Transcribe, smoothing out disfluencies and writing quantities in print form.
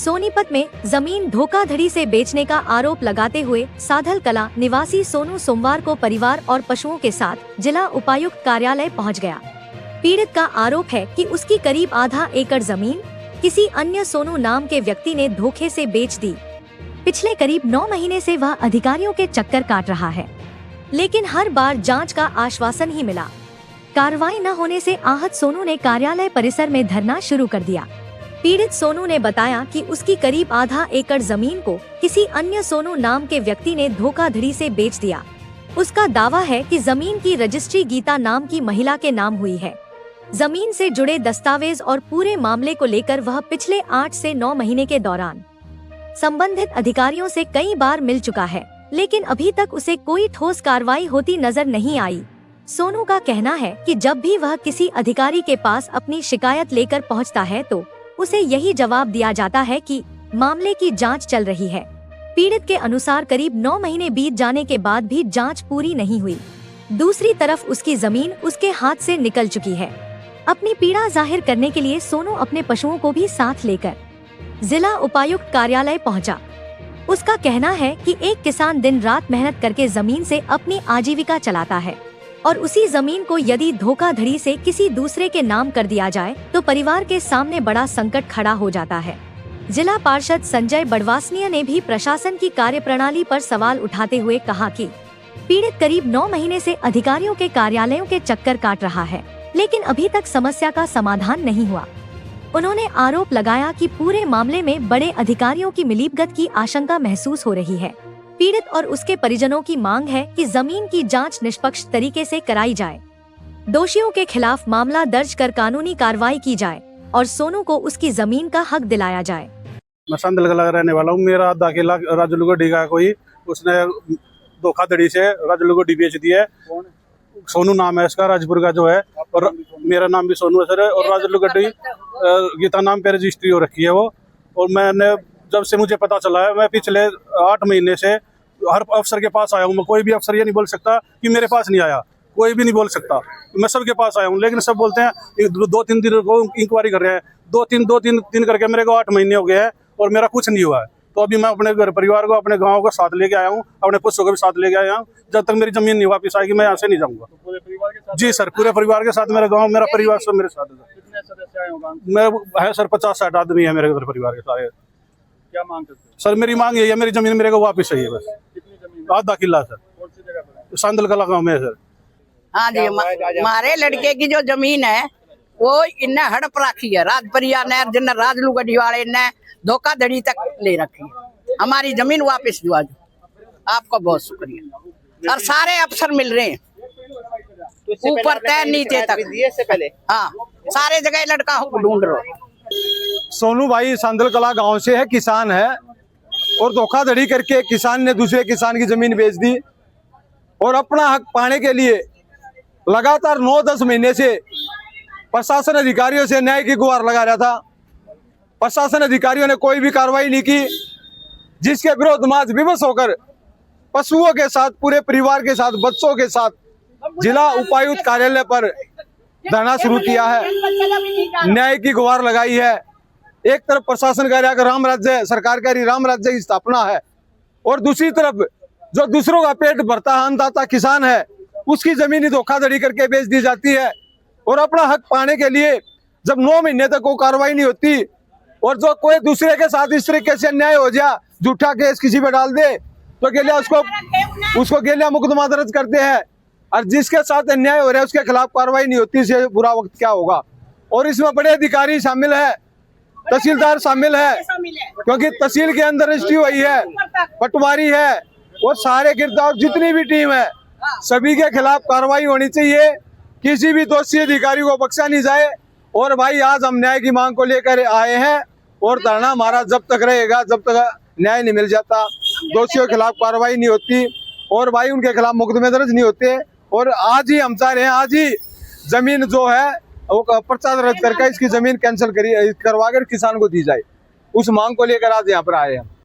सोनीपत में जमीन धोखाधड़ी से बेचने का आरोप लगाते हुए साधल कला निवासी सोनू सोमवार को परिवार और पशुओं के साथ जिला उपायुक्त कार्यालय पहुंच गया। पीड़ित का आरोप है कि उसकी करीब आधा एकड़ जमीन किसी अन्य सोनू नाम के व्यक्ति ने धोखे से बेच दी। पिछले करीब 9 महीने से वह अधिकारियों के चक्कर काट रहा है, लेकिन हर बार जांच का आश्वासन ही मिला। कार्रवाई न होने से आहत सोनू ने कार्यालय परिसर में धरना शुरू कर दिया। पीड़ित सोनू ने बताया कि उसकी करीब आधा एकड़ जमीन को किसी अन्य सोनू नाम के व्यक्ति ने धोखाधड़ी से बेच दिया। उसका दावा है कि जमीन की रजिस्ट्री गीता नाम की महिला के नाम हुई है। जमीन से जुड़े दस्तावेज और पूरे मामले को लेकर वह पिछले 8 से 9 महीने के दौरान संबंधित अधिकारियों से कई बार मिल चुका है, लेकिन अभी तक उसे कोई ठोस कार्रवाई होती नजर नहीं आई। सोनू का कहना है कि जब भी वह किसी अधिकारी के पास अपनी शिकायत लेकर पहुंचता है तो उसे यही जवाब दिया जाता है कि मामले की जांच चल रही है। पीड़ित के अनुसार करीब 9 महीने बीत जाने के बाद भी जांच पूरी नहीं हुई। दूसरी तरफ उसकी जमीन उसके हाथ से निकल चुकी है। अपनी पीड़ा जाहिर करने के लिए सोनू अपने पशुओं को भी साथ लेकर जिला उपायुक्त कार्यालय पहुंचा। उसका कहना है कि एक किसान दिन रात मेहनत करके जमीन से अपनी आजीविका चलाता है और उसी जमीन को यदि धोखाधड़ी से किसी दूसरे के नाम कर दिया जाए तो परिवार के सामने बड़ा संकट खड़ा हो जाता है। जिला पार्षद संजय बड़वासनिया ने भी प्रशासन की कार्यप्रणाली पर सवाल उठाते हुए कहा कि पीड़ित करीब 9 महीने से अधिकारियों के कार्यालयों के चक्कर काट रहा है, लेकिन अभी तक समस्या का समाधान नहीं हुआ। उन्होंने आरोप लगाया कि पूरे मामले में बड़े अधिकारियों की मिलीभगत की आशंका महसूस हो रही है। पीड़ित और उसके परिजनों की मांग है कि जमीन की जांच निष्पक्ष तरीके से कराई जाए, दोषियों के खिलाफ मामला दर्ज कर कानूनी कार्रवाई की जाए और सोनू को उसकी जमीन का हक दिलाया जाए। मैं संदल का रहने वाला हूँ। मेरा आधा किला राजलुगडी का कोई उसने धोखाधड़ी से राजलुगडी बेच दी है। सोनू नाम है इसका, राजपुर का जो है, और मेरा नाम भी सोनू है सर। और राजलुगडी गीता नाम पे रजिस्ट्री हो रखी है वो। और मैंने जब से मुझे पता चला है, मैं पिछले 8 महीने से हर अफसर के पास आया हूँ। मैं कोई भी अफसर ये नहीं बोल सकता कि मेरे पास नहीं आया, कोई भी नहीं बोल सकता। मैं सबके पास आया हूँ, लेकिन सब बोलते हैं 2-3 दिन को इंक्वायरी कर रहे हैं। 2-3 दिन करके मेरे को 8 महीने हो गए हैं और मेरा कुछ नहीं हुआ है। तो अभी मैं अपने घर परिवार को, अपने गाँव को साथ लेके आया हूँ, अपने पुष्पों को भी साथ लेके आया हूँ। जब तक मेरी जमीन नहीं वापस आएगी मैं यहाँ से नहीं जाऊँगा। जी सर, पूरे परिवार के साथ, मेरा गाँव, मेरा परिवार सब मेरे साथ है। कितने सदस्य आए होगा? मैं है सर 50-60 आदमी है मेरे घर परिवार के सारे। क्या मांग करते हैं? सर मेरी मांग यही है, मेरी जमीन मेरे को वापस चाहिए बस। कितनी जमीन? आधा किला सर। कौन सी जगह पर है? सांदल कला गाँव में है सर। हाँ जी, हमारे लड़के की जो जमीन है वो इन्हें हड़प रखी है। राजपरिया ने, जिन राजलुगडी वाले ने धोखाधड़ी तक ले रखी है। हमारी जमीन वापस दिवा दो। आपका बहुत शुक्रिया। और सारे अफसर मिल रहे हैं, ऊपर तय नीचे तक से पहले। हाँ, सारे जगह लड़का ढूंढ रहे। सोनू भाई सांदल कला गांव से है, किसान है, और धोखाधड़ी करके किसान ने दूसरे किसान की जमीन बेच दी और अपना हक पाने के लिए लगातार 9-10 महीने से प्रशासन अधिकारियों से न्याय की गुहार लगा रहा था। प्रशासन अधिकारियों ने कोई भी कार्रवाई नहीं की, जिसके विरोध में आज विवश होकर पशुओं के साथ, पूरे परिवार के साथ, बच्चों के साथ जिला उपायुक्त कार्यालय पर धरना शुरू किया है, न्याय की गुहार लगाई है। एक तरफ प्रशासन कह रहा है कि राम राज्य, सरकार कह रही राम राज्य की स्थापना है, और दूसरी तरफ जो दूसरों का पेट भरता अन्नदाता किसान है उसकी जमीन धोखाधड़ी करके बेच दी जाती है। और अपना हक पाने के लिए जब 9 महीने तक कोई कार्रवाई नहीं होती और जो कोई दूसरे के साथ इस तरीके से अन्याय हो जाए, झूठा केस किसी पे डाल दे तो गेलिया उसको गेलिया मुकदमा दर्ज करते हैं, और जिसके साथ अन्याय हो रहा है उसके खिलाफ कार्रवाई नहीं होती, इससे बुरा वक्त क्या होगा। और इसमें बड़े अधिकारी शामिल है, तहसीलदार शामिल है, क्योंकि तहसील के अंदर रजिस्ट्री हुई है, पटवारी है, और सारे गिरदार जितनी भी टीम है सभी के खिलाफ कार्रवाई होनी चाहिए। किसी भी दोषी अधिकारी को बख्शा नहीं जाए। और भाई आज हम न्याय की मांग को लेकर आए हैं और धरना हमारा जब तक रहेगा, जब तक न्याय नहीं मिल जाता, दोषियों के खिलाफ कार्रवाई नहीं होती और भाई उनके खिलाफ मुकदमे दर्ज नहीं होते। और आज ही हम चाह रहे हैं, आज ही जमीन जो है वो पर्चा दर्ज करके इसकी जमीन कैंसिल करवा कर किसान को दी जाए। उस मांग को लेकर आज यहाँ पर आए हैं।